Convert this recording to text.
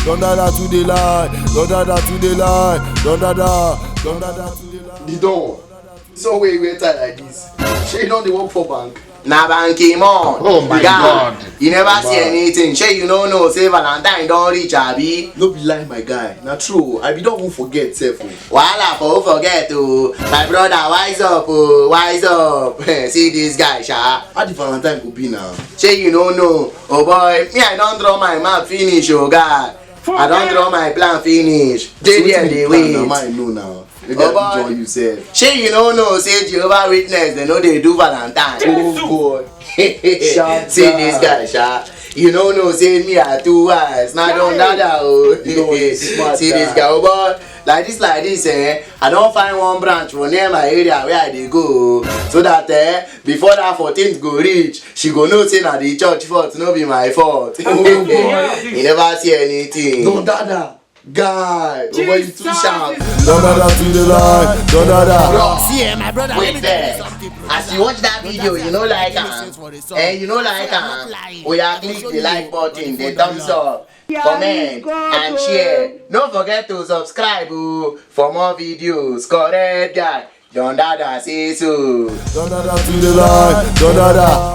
Don't dada to the lie, don't dada to the lie, don't dada to the lie. The door. So we tired like this. Sure you don't dey work for bank. Na bank came on. Oh my God. You never see anything. Sure you no know say Valentine don reach abi. No be lie my guy. Na true. I be don't even forget sef. Wahala for who forget o. My brother wise up o, wise up. See this guy sha. How the Valentine go be now? Sure you no know. Oh boy, me I don draw my map finish o guy. I don draw my plan finish. Dey there dey wait. Na mine know now. Maybe Oh, I boy. join you sef. Sure you no know say Jehovah Witness they no dey do Valentine. Oh boy. Shout See out. this guy sha. You no know say me I too wise. Na don dada o. No, he's smart See this guy. guy, oh boy. Like this I don find one branch for near my area where I dey go so that before that 14th go reach she go know say na the church fault no be my fault. Oh boy. You never see anything. No dada. Guy. Oh boy, you too sharp. Don't dada to the lie, don't dada. See my brother. Wait there. As you watch that video, you know like you know like we are click the like button, the thumbs up, comment and share. Don't forget to subscribe for more videos. Correct guy. Don dada say so. Don't dada to the lie, don't dada.